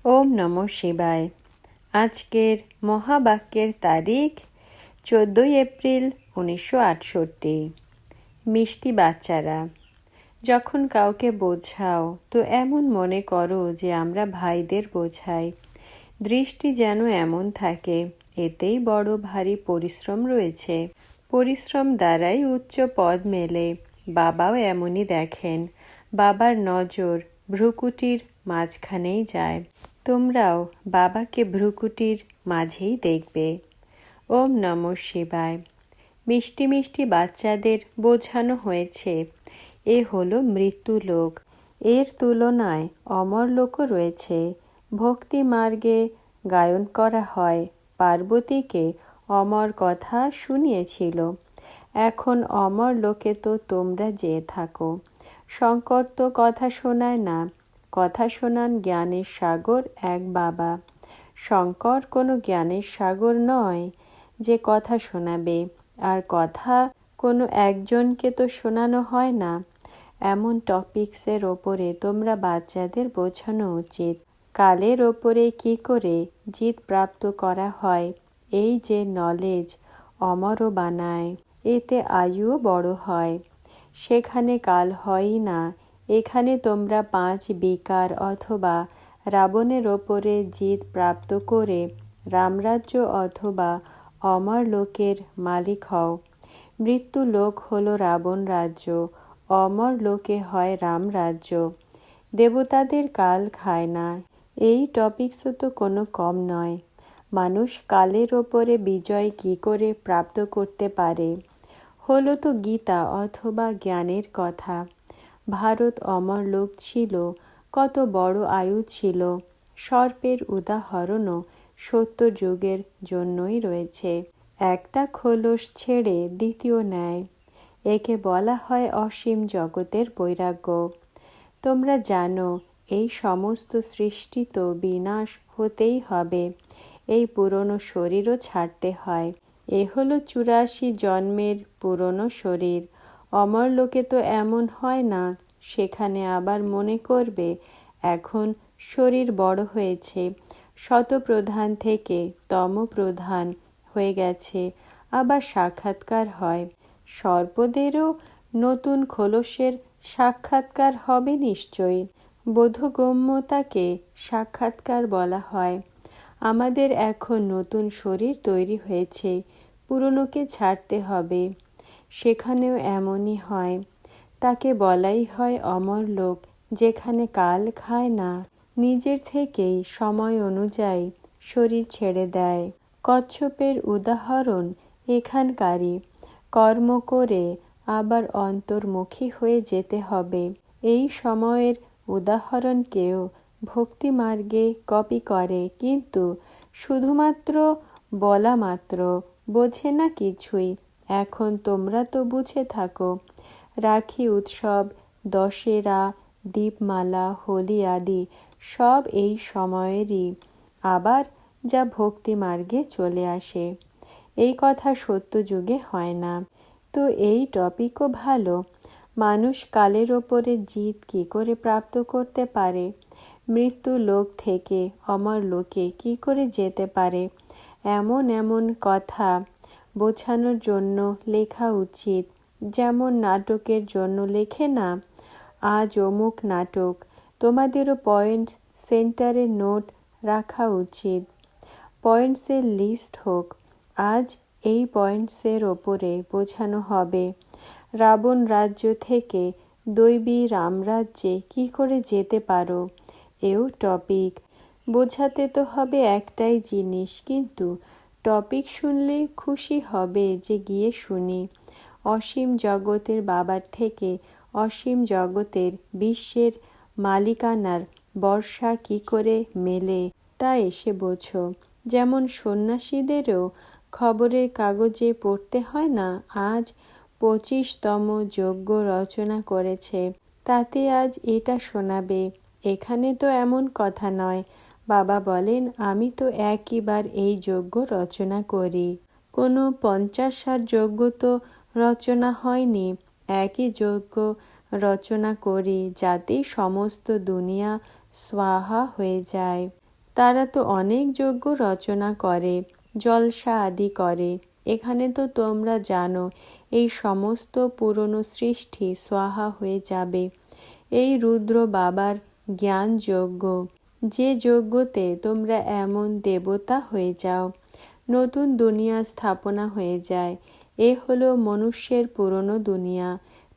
ওম নমঃ শিবায়। আজকের মহাবাক্যের তারিখ 14 এপ্রিল 1968। মিষ্টি বাচ্চারা, যখন কাউকে বোঝাও তো এমন মনে করো যে আমরা ভাইদের বোঝাই। দৃষ্টি যেন এমন থাকে, এতেই বড় ভারী পরিশ্রম রয়েছে। পরিশ্রম দ্বারাই উচ্চ পদ মেলে। বাবাও এমনই দেখেন। বাবার নজর ভ্রুকুটির মাঝখানেই যায়। তোমরাও বাবাকে ভ্রুকুটির মাঝেই দেখবে। ওম নমঃ শিবায়। মিষ্টি মিষ্টি বাচ্চাদের বোঝানো হয়েছে এ হলো মৃত্যু লোক। এর তুলনায় অমর লোকও রয়েছে। ভক্তি মার্গে গায়ন করা হয়। পার্বতীকে অমর কথা শুনিয়েছিল। এখন অমর লোকে তো তোমরা যেয়ে থাকো। শঙ্কর তো কথা শোনায় না। কথা শোনান জ্ঞানের সাগর এক বাবা। শঙ্কর কোনো জ্ঞানের সাগর নয় যে কথা শোনাবে। আর কথা কোনো একজনকে তো শোনানো হয় না। এমন টপিকসের ওপরে তোমরা বাচ্চাদের বোঝানো উচিত। কালের ওপরে কি করে জিত প্রাপ্ত করা হয়, এই যে নলেজ অমরও বানায়, এতে আয়ুও বড় হয়। সেখানে কাল হয়ই না। এখানে তোমরা 5 বিকার অথবা রাবণের ওপরে জিত প্রাপ্ত করে রামরাজ্য অথবা অমর লোকের মালিক হও। মৃত্যু লোক হলো রাবণ রাজ্য, অমর লোকে হয় রামরাজ্য। দেবতাদের কাল খায় না। এই টপিকসও তো কোনো কম নয়। মানুষ কালের ওপরে বিজয় কি করে প্রাপ্ত করতে পারে, হলো তো গীতা অথবা জ্ঞানের কথা। ভারত অমর লোক ছিল, কত বড় আয়ু ছিল। সর্পের উদাহরণও সত্য যুগের জন্যই রয়েছে। একটা খোলস ছেড়ে দ্বিতীয় নেয়। একে বলা হয় অসীম জগতের বৈরাগ্য। তোমরা জানো এই সমস্ত সৃষ্টি তো বিনাশ হতেই হবে। এই পুরনো শরীরও ছাড়তে হয়। এ হলো 84 জন্মের পুরনো শরীর। অমর লোকে তো এমন হয় না। সেখানে আবার মনে করবে এখন শরীর বড় হয়েছে, শতপ্রধান থেকে তমপ্রধান হয়ে গেছে, আবার সাক্ষাৎকার হয়। সর্পদেরও নতুন খোলসের সাক্ষাৎকার হবে নিশ্চয়ই। বোধগম্যতাকে সাক্ষাৎকার বলা হয়। আমাদের এখন নতুন শরীর তৈরি হয়েছে, পুরনোকে ছাড়তে হবে। সেখানেও এমনই হয়। তাকে বলাই হয় অমর লোক, যেখানে কাল খায় না। নিজের থেকেই সময় অনুযায়ী শরীর ছেড়ে দেয়। কচ্ছপের উদাহরণ এখানকারই। কর্ম করে আবার অন্তর্মুখী হয়ে যেতে হবে। এই সময়ের উদাহরণকেও ভক্তি মার্গে কপি করে, কিন্তু শুধুমাত্র বলা মাত্র, বোঝে না কিছুই। এখন তোমরা তো বুঝে থাকো। রাখি উৎসব, দশেরা, দীপমালা, হোলি আদি সব এই সময়েরই। আবার যা ভক্তি মার্গে চলে আসে, এই কথা সত্য যুগে হয় না। তো এই টপিকও ভালো। মানুষ কালের ওপরে জিত কি করে প্রাপ্ত করতে পারে, মৃত্যু লোক থেকে অমর লোকে কি করে যেতে পারে, এমন এমন কথা বোঝানোর জন্য লেখা উচিত। যেমন নাটকের জন্য লেখে না, আজ অমুক নাটক। তোমাদেরও পয়েন্টস সেন্টারে নোট রাখা উচিত। পয়েন্টসের লিস্ট হোক। আজ এই পয়েন্টসের ওপরে বোঝানো হবে। রাবণ রাজ্য থেকে দৈবী রামরাজ্যে কি করে যেতে পারো, এও টপিক। বোঝাতে তো হবে একটাই জিনিস, কিন্তু টপিক শুনলে খুশি হবে যে গিয়ে শুনি। অসীম জগতের বাবার থেকে অসীম জগতের বিশ্বের মালিকানার বর্ষা কি করে মেলে তা এসে বোঝো। যেমন সন্ন্যাসীদেরও খবরের কাগজে পড়তে হয় না, আজ 25তম যজ্ঞ রচনা করেছে, তাতে আজ এটা শোনাবে। এখানে তো এমন কথা নয়। বাবা বলেন, আমি তো একইবার এই যজ্ঞ রচনা করি। কোনো 50-60 যজ্ঞ তো রচনা হয়নি। একই যজ্ঞ রচনা করি যাতে সমস্ত দুনিয়া স্বাহা হয়ে যায়। তারা তো অনেক যজ্ঞ রচনা করে, জলসা আদি করে। এখানে তো তোমরা জানো এই সমস্ত পুরনো সৃষ্টি স্বাহা হয়ে যাবে। এই রুদ্র বাবার জ্ঞান যজ্ঞ, যে যজ্ঞতে তোমরা এমন দেবতা হয়ে যাও, নতুন দুনিয়া স্থাপনা হয়ে যায়। এ হলো মনুষ্যের পুরনো দুনিয়া।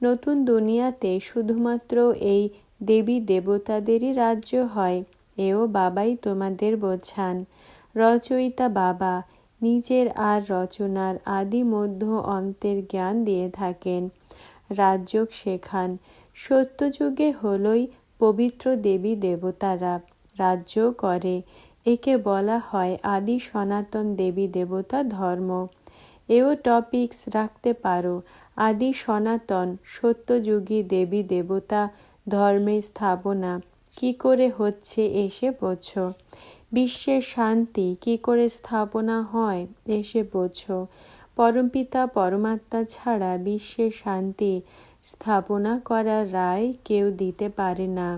নতুন দুনিয়াতে শুধুমাত্র এই দেবী দেবতাদেরই রাজ্য হয়। এও বাবাই তোমাদের বোঝান। রচয়িতা বাবা নিজের আর রচনার আদি মধ্য অন্তের জ্ঞান দিয়ে থাকেন, রাজযোগ শেখান। সত্যযুগে হলই পবিত্র দেবী দেবতারা রাজ্য করে। একে বলা হয় আদি সনাতন দেবী দেবতা ধর্ম। এও টপিকস রাখতে পারো, আদি সনাতন সত্যযুগী দেবী দেবতা ধর্মের স্থাপনা কি করে হচ্ছে এসে বোঝো। বিশ্বের শান্তি কি করে স্থাপনা হয় এসে বোঝো। পরমপিতা পরমাত্মা ছাড়া বিশ্বের শান্তি স্থাপনা করার রায় কেউ দিতে পারে না।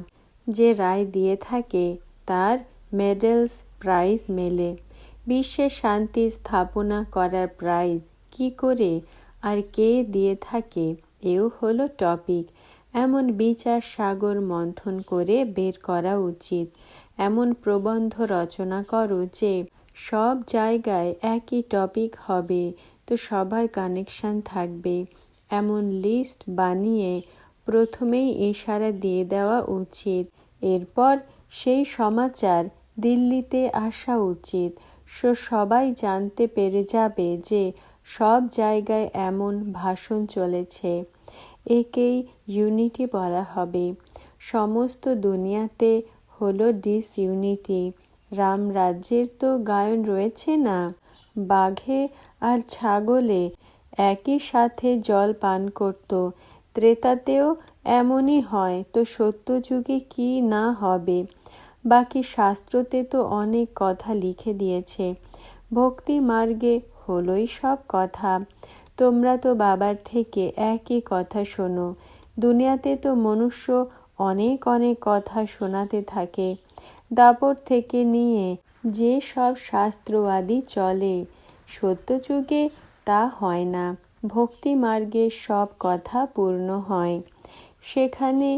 যে রায় দিয়ে থাকে তার মেডেলস প্রাইজ মেলে। বিশ্বের শান্তি স্থাপনা করার প্রাইজ কি করে আর কে দিয়ে থাকে এও হলো টপিক। এমন বিচার সাগর মন্থন করে বের করা উচিত। এমন প্রবন্ধ রচনা করো যে সব জায়গায় একই টপিক হবে, তো সবার কানেকশন থাকবে। এমন লিস্ট বানিয়ে প্রথমেই ইশারা দিয়ে দেওয়া উচিত। এরপর সেই সমাচার দিল্লিতে আসা উচিত। সবাই জানতে পেরে যাবে যে সব জায়গায় এমন ভাষণ চলেছে। একেই ইউনিটি বলা হবে। সমস্ত দুনিয়াতে হলো ডিসইউনিটি। রাম রাজ্যের তো গায়ন রয়েছে না, বাঘে আর ছাগলে একই সাথে জল পান করত। ত্রেতাতেও এমনই হয়, তো সত্যযুগে কি না হবে। বাকি শাস্ত্রতে তো অনেক কথা লিখে দিয়েছে। ভক্তি মার্গে হলোই সব কথা। তোমরা তো বাবার থেকে একই কথা শোনো। দুনিয়াতে তো মনুষ্য অনেক অনেক কথা শোনাতে থাকে। দাপর থেকে নিয়ে যে সব শাস্ত্র আদি চলে, সত্যযুগে তা হয় না। ভক্তি মার্গে সব কথা পূর্ণ হয়, সেখানে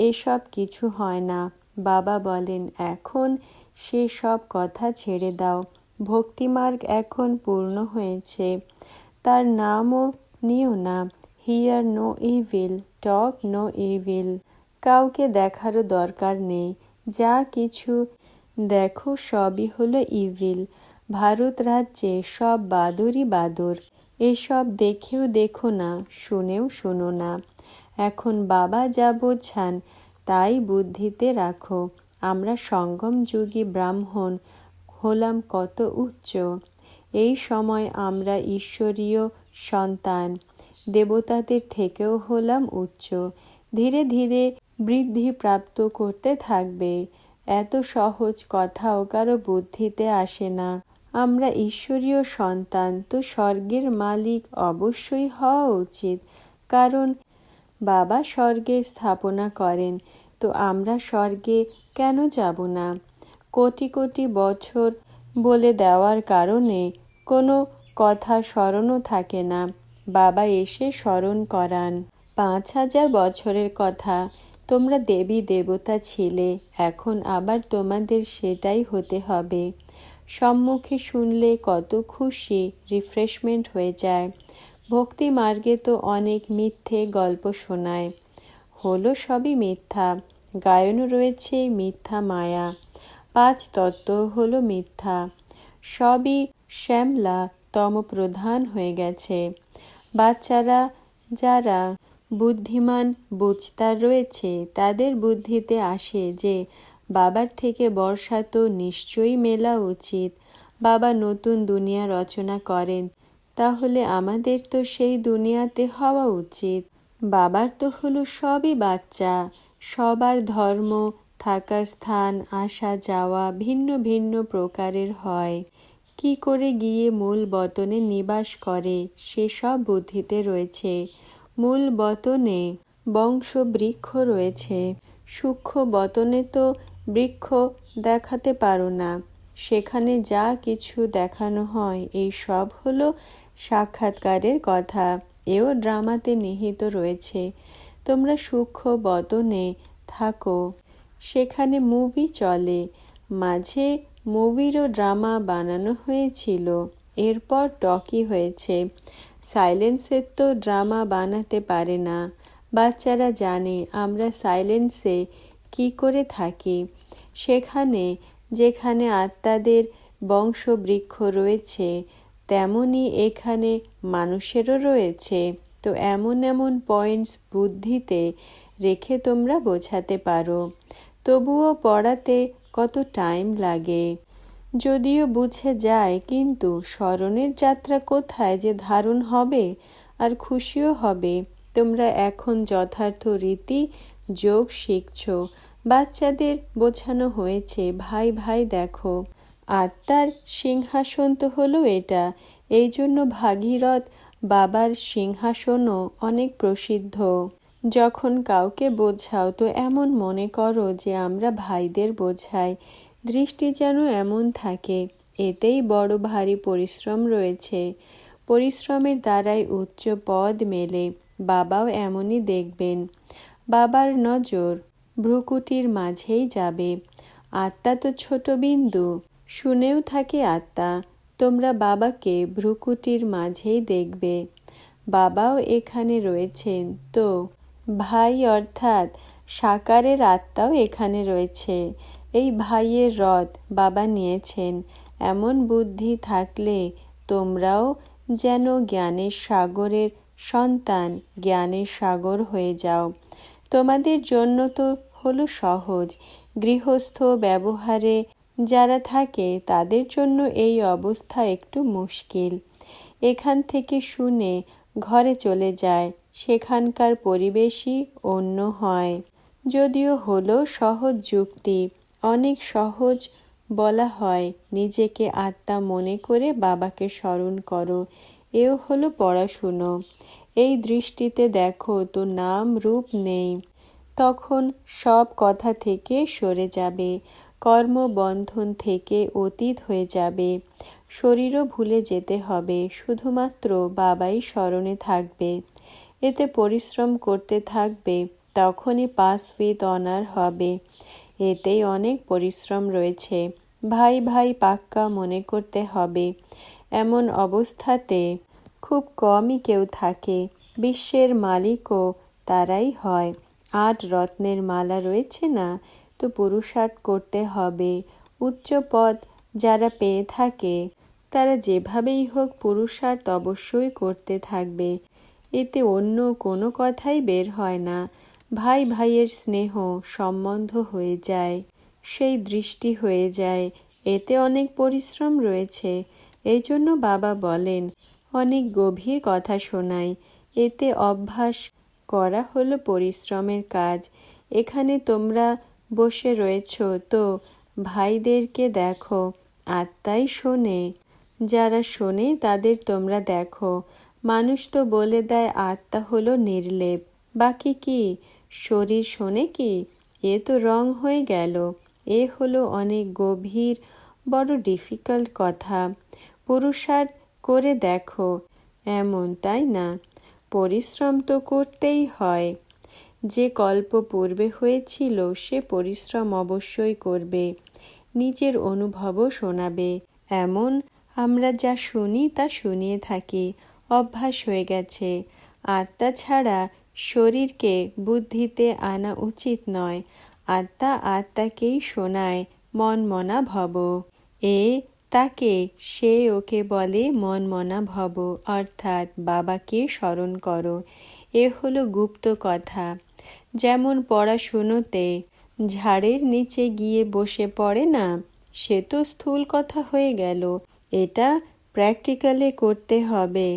এসব কিছু হয় না। বাবা বলেন এখন সে সব কথা ছেড়ে দাও। ভক্তিমার্গ এখন পূর্ণ হয়েছে, তার নামও নিও না। Hear no evil, talk no evil. কাউকে দেখারও দরকার নেই। যা কিছু দেখো সবই হলো ইভিল। ভারত রাজ্যে সব বাদরই বাদর। এসব দেখেও দেখো না, শুনেও শোনো না। এখন বাবা যা বোঝান তাই বুদ্ধিতে রাখো। আমরা সঙ্গম যুগী ব্রাহ্মণ হলাম কত উচ্চ। এই সময় আমরা ঈশ্বরীয় সন্তান, দেবতাদের থেকেও হলাম উচ্চ। ধীরে ধীরে বৃদ্ধি প্রাপ্ত করতে থাকবে। এত সহজ কথাও কারো বুদ্ধিতে আসে না। আমরা ঈশ্বরীয় সন্তান, তো স্বর্গের মালিক অবশ্যই হওয়া উচিত, কারণ বাবা স্বর্গের স্থাপনা করেন। তো আমরা স্বর্গে কেন যাব না? কোটি কোটি বছর বলে দেওয়ার কারণে কোনো কথা স্মরণও থাকে না। বাবা এসে স্মরণ করান 5000 বছরের কথা। তোমরা দেবী দেবতা ছিলে, এখন আবার তোমাদের সেটাই হতে হবে। সম্মুখে শুনলে কত খুশি, রিফ্রেশমেন্ট হয়ে যায়। ভক্তি মার্গে তো অনেক মিথ্যে গল্প শোনায়, হলো সবই মিথ্যা। গায়নও রয়েছে মিথ্যা মায়া। 5 তত্ত্ব হলো মিথ্যা। সবই শ্যামলা তম প্রধান হয়ে গেছে। বাচ্চারা যারা বুদ্ধিমান বুঝতার রয়েছে, তাদের বুদ্ধিতে আসে যে বাবার থেকে বর্ষা তো নিশ্চয়ই মেলা উচিত। বাবা নতুন দুনিয়া রচনা করেন, তাহলে আমাদের তো সেই দুনিয়াতে হওয়া উচিত। বাবার তো হলো সবই বাচ্চা। সবার ধর্ম, থাকার স্থান, আসা যাওয়া ভিন্ন ভিন্ন প্রকারের হয়। কি করে গিয়ে মূল বতনে নিবাস করে সেসব বুদ্ধিতে রয়েছে। মূল বতনে বংশ বৃক্ষ রয়েছে। সূক্ষ্ম বতনে তো বৃক্ষ দেখাতে পারো না। সেখানে যা কিছু দেখানো হয় এই সব হলো সাক্ষাৎকারের কথা। এও ড্রামাতে নিহিত রয়েছে। তোমরা সূক্ষ্ম বদনে থাকো, সেখানে মুভি চলে। মাঝে মুভিরও ড্রামা বানানো হয়েছিল, এরপর টকি হয়েছে। সাইলেন্সের তো ড্রামা বানাতে পারে না। বাচ্চারা জানে আমরা সাইলেন্সে কি করে থাকি। সেখানে যেখানে আত্মাদের বংশবৃক্ষ রয়েছে, তেমনি এখানে মানুষেরও রয়েছে। তো এমন এমন পয়েন্টস বুদ্ধিতে রেখে তোমরা বোঝাতে পারো। তবুও পড়াতে কত টাইম লাগে। যদিও বুঝে যায়, কিন্তু স্মরণের যাত্রা কোথায় যে ধারণ হবে আর খুশিও হবে। তোমরা এখন যথার্থ রীতি যোগ শিখছ। বাচ্চাদের বোঝানো হয়েছে, ভাই ভাই দেখো, আত্মার সিংহাসন তো হলো এটা। এই জন্য ভাগীরথ বাবার সিংহাসনও অনেক প্রসিদ্ধ। যখন কাউকে বোঝাও তো এমন মনে করো যে আমরা ভাইদের বোঝাই। দৃষ্টি যেন এমন থাকে, এতেই বড় ভারী পরিশ্রম রয়েছে। পরিশ্রমের দ্বারাই উচ্চ পদ মেলে। বাবাও এমনই দেখবেন। বাবার নজর ভ্রুকুটির মাঝেই যাবে। আত্মা তো ছোট বিন্দু, শুনেও থাকে আত্মা। তোমরা বাবাকে ভ্রুকুটির মাঝেই দেখবে। বাবাও এখানে রয়েছেন তো। ভাই অর্থাৎ সাকারের আত্মাও এখানে রয়েছে। এই ভাইয়ের রথ বাবা নিয়েছেন। এমন বুদ্ধি থাকলে তোমরাও যেন জ্ঞানের সাগরের সন্তান, জ্ঞানের সাগর হয়ে যাও। তোমাদের জন্য তো হলো সহজ। গৃহস্থ ব্যবহারে যারা থাকে তাদের জন্য এই অবস্থা একটু মুশকিল। এখান থেকে শুনে ঘরে চলে যায়, সেখানকার পরিবেশই অন্য হয়। যদিও হলো সহজ যুক্তি, অনেক সহজ বলা হয়, নিজেকে আত্মা মনে করে বাবাকে স্মরণ করো। এও হলো পড়াশুনো। এই দৃষ্টিতে দেখো তো নাম রূপ নেই। তখন সব কথা থেকে সরে যাবে, কর্মবন্ধন থেকে অতীত হয়ে যাবে। শরীরও ভুলে যেতে হবে, শুধুমাত্র বাবাই স্মরণে থাকবে। এতে পরিশ্রম করতে থাকবে, তখনই পাস উইথ অনার হবে। এতেই অনেক পরিশ্রম রয়েছে। ভাই ভাই পাক্কা মনে করতে হবে। এমন অবস্থাতে খুব কমই কেউ থাকে। বিশ্বের মালিকও তারাই হয়। 8 রত্নের মালা রয়েছে না, তো পুরুষার্থ করতে হবে। উচ্চ পদ যারা পেয়ে থাকে তারা যেভাবেই হোক পুরুষার্থ অবশ্যই করতে থাকবে। এতে অন্য কোনো কথাই বের হয় না। ভাই ভাইয়ের স্নেহ সম্বন্ধ হয়ে যায়, সেই দৃষ্টি হয়ে যায়। এতে অনেক পরিশ্রম রয়েছে। এই জন্য বাবা বলেন, অনেক গভীর কথা শোনায়। এতে অভ্যাস করা হলো পরিশ্রমের কাজ। এখানে তোমরা বসে রয়েছ তো ভাইদেরকে দেখো, আত্মাই শোনে। যারা শোনে তাদের তোমরা দেখো। মানুষ তো বলে দেয় আত্মা হলো নির্লেপ, বাকি কি শরীর শোনে কি? এ তো রং হয়ে গেল। এ হলো অনেক গভীর, বড় ডিফিকাল্ট কথা। পুরুষার্থ করে দেখো, এমন তাই না? পরিশ্রম তো করতেই হয়। যে কল্প পূর্বে হয়েছিল সে পরিশ্রম অবশ্যই করবে। নিজের অনুভবও শোনাবে। এমন আমরা যা শুনি তা শুনিয়ে থাকি, অভ্যাস হয়ে গেছে। আত্মা ছাড়া শরীরকে বুদ্ধিতে আনা উচিত নয়। আত্মা আত্মাকেই শোনায় মন মনা ভব। তাকে সে ওকে বলে মন মনা ভব, অর্থাৎ বাবাকে স্মরণ করো। এ হলো গুপ্ত কথা। যেমন পড়াশুনোতে ঝাড়ের নিচে গিয়ে বসে পড়ে না, সে তো স্থূল কথা হয়ে গেল। এটা প্র্যাকটিক্যালে করতে হবে।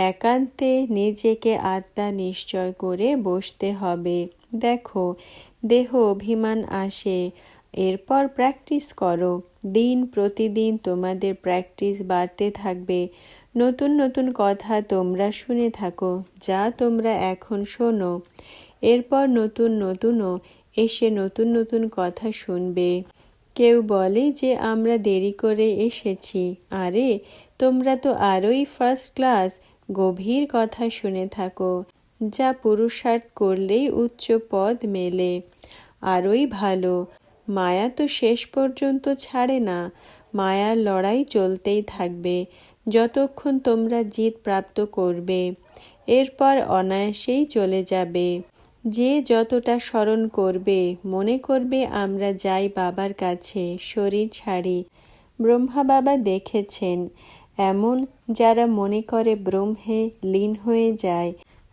একান্তে নিজেকে আত্মা নিশ্চয় করে বসতে হবে। দেখো দেহ অভিমান আসে, এরপর প্র্যাকটিস করো। দিন প্রতিদিন তোমাদের প্র্যাকটিস বাড়তে থাকবে। নতুন নতুন কথা তোমরা শুনে থাকো, যা তোমরা এখন শোনো। এরপর নতুন নতুনও এসে নতুন নতুন কথা শুনবে। কেউ বলে যে আমরা দেরি করে এসেছি। আরে, তোমরা তো আরোই ফার্স্ট ক্লাস। গভীর কথা শুনে থাকো। যা পুরুষার্থ করলেই উচ্চ পদ মেলে। আরোই ভালো। মায়া তো শেষ পর্যন্ত ছাড়ে না। মায়ার লড়াই চলতেই থাকবে যতক্ষণ তোমরা জিত প্রাপ্ত করবে। এরপর অনায়াসেই চলে যাবে। যে যতটা স্মরণ করবে, মনে করবে আমরা যাই বাবার কাছে, শরীর ছাড়ি। ব্রহ্মা বাবা দেখেছেন এমন যারা মনে করে ব্রহ্মে লীন হয়ে যায়।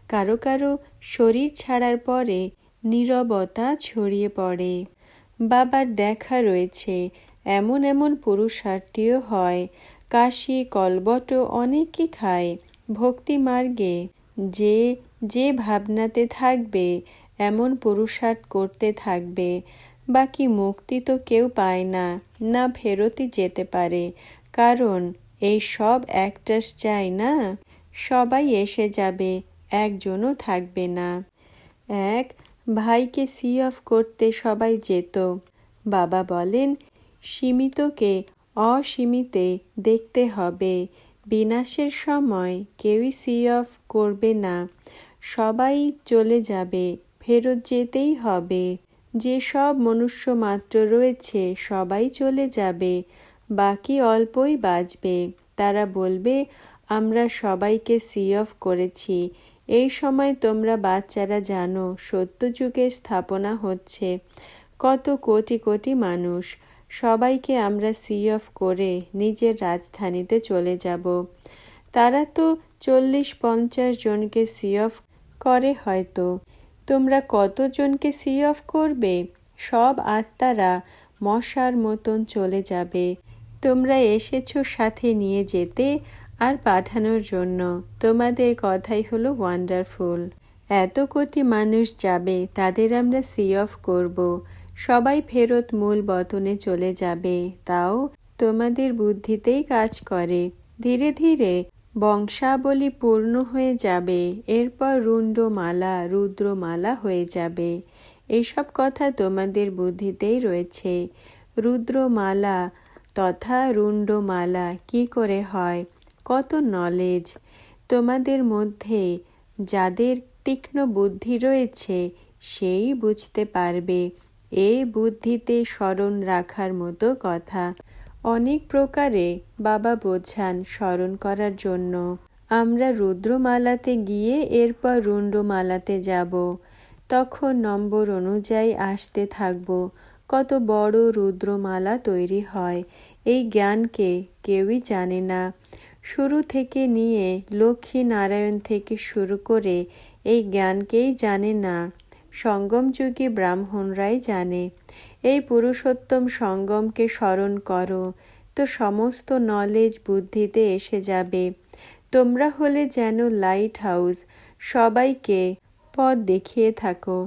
কারো কারো শরীর ছাড়ার পরে নীরবতা ছড়িয়ে পড়ে। বাবার দেখা রয়েছে এমন এমন পুরুষার্থীও হয়। কাশি কলবট অনেকে খায়। ভক্তি মার্গে যে যে ভাবনাতে থাকবে এমন পুরুষার্থ করতে থাকবে। বাকি মুক্তি তো কেউ পায় না, না ফেরতই যেতে পারে। কারণ এই সব অ্যাক্টার্স চাই না, সবাই এসে যাবে, একজনও থাকবে না। এক ভাইকে সি অফ করতে সবাই যেত। বাবা বলেন সীমিতকে অসীমিতে দেখতে হবে। বিনাশের সময় কেউই সি অফ করবে না। সবাই চলে যাবে, ফেরত যেতেই হবে। যে সব মনুষ্য মাত্র রয়েছে সবাই চলে যাবে, বাকি অল্পই বাঁচবে। তারা বলবে আমরা সবাইকে সি অফ করেছি। এই সময় তোমরা বাচ্চারা জানো সত্যযুগের স্থাপনা হচ্ছে। কত কোটি কোটি মানুষ, সবাইকে আমরা সি অফ করে নিজের রাজধানীতে চলে যাব। তারা তো 40-50 জনকে সি অফ করে হয়তো। তোমরা কতজনকে সি অফ করবে? সব আত্মারা মশার মতন চলে যাবে। তোমরা এসেছো সাথে নিয়ে যেতে আর পাঠানোর জন্য। তোমাদের কথাই হলো ওয়ান্ডারফুল। এত কোটি মানুষ যাবে, তাদের আমরা সি অফ করব। সবাই ফেরত মূল বতনে চলে যাবে। তাও তোমাদের বুদ্ধিতেই কাজ করে। ধীরে ধীরে বংশাবলী পূর্ণ হয়ে যাবে। এরপর রুণ্ডমালা রুদ্রমালা হয়ে যাবে। এসব কথা তোমাদের বুদ্ধিতেই রয়েছে। রুদ্রমালা তথা রুণ্ডমালা কি করে হয়, কত নলেজ তোমাদের মধ্যে। যাদের তীক্ষ্ণ বুদ্ধি রয়েছে সেই বুঝতে পারবে। এই বুদ্ধিতে স্মরণ রাখার মতো কথা। অনেক প্রকারে বাবা বোঝান স্মরণ করার জন্য। আমরা রুদ্রমালাতে গিয়ে এরপর রুণ্ডমালাতে যাব। তখন নম্বর অনুযায়ী আসতে থাকব। কত বড় রুদ্রমালা তৈরি হয় এই জ্ঞানকে কেউই জানে না। শুরু থেকে নিয়ে লক্ষ্মী নারায়ণ থেকে শুরু করে এই জ্ঞানকেই জানে না। সঙ্গম যুগে ব্রাহ্মণরাই জানে। এই পুরুষোত্তম সঙ্গমকে স্মরণ করো, তো সমস্ত নলেজ বুদ্ধিতে এসে যাবে। তোমরা হলে যেন লাইট হাউস, সবাইকে পথ দেখিয়ে থাকো।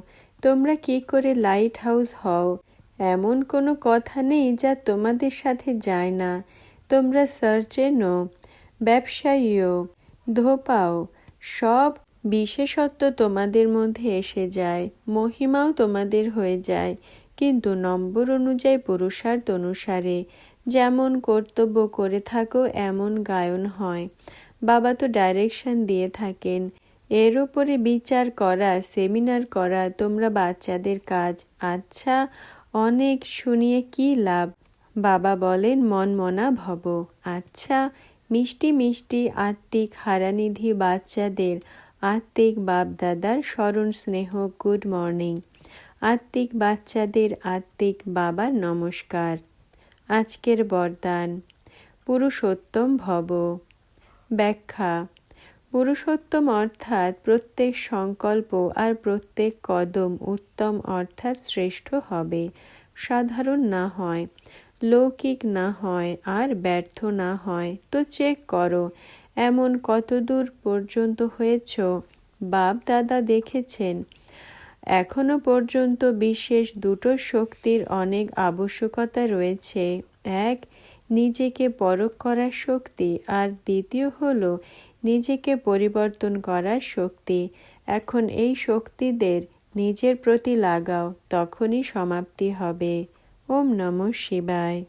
তোমরা কি করে লাইট হাউস হও, এমন কোনো কথা নেই যা তোমাদের সাথে যায় না। তোমরা সার্জেনও, ব্যবসায়ীও, ধোপাও, সব বিশেষত্ব তোমাদের মধ্যে এসে যায়। মহিমাও তোমাদের হয়ে যায়। কিন্তু নম্বর অনুযায়ী পুরুষার্থ অনুসারে যেমন কর্তব্য করে থাকো এমন গায়ন হয়। বাবা তো ডাইরেকশন দিয়ে থাকেন। এর ওপরে বিচার করা, সেমিনার করা তোমরা বাচ্চাদের কাজ। আচ্ছা, অনেক শুনিয়ে কি লাভ? বাবা বলেন মনমনা ভব। আচ্ছা, মিষ্টি মিষ্টি আত্মিক হারানিধি বাচ্চাদের আত্মিক বাপদাদার স্মরণ স্নেহ গুড মর্নিং। আত্মিক বাচ্চাদের আত্মিক বাবার নমস্কার। আজকের বরদান পুরুষোত্তম ভব। ব্যাখ্যা: পুরুষোত্তম অর্থাৎ প্রত্যেক সংকল্প আর প্রত্যেক কদম উত্তম অর্থাৎ শ্রেষ্ঠ হবে। সাধারণ না হয়, লৌকিক না হয় আর ব্যর্থ না হয়। তো চেক করো এমন কতদূর পর্যন্ত হয়েছ। বাপ দাদা দেখেছেন এখনো পর্যন্ত বিশেষ দুটো শক্তির অনেক আবশ্যকতা রয়েছে। এক, নিজেকে পরখ করার শক্তি, আর দ্বিতীয় হলো নিজেকে পরিবর্তন করার শক্তি। এখন এই শক্তিদের নিজের প্রতি লাগাও, তখনই সমাপ্তি হবে। ওম নমঃ শিবায়।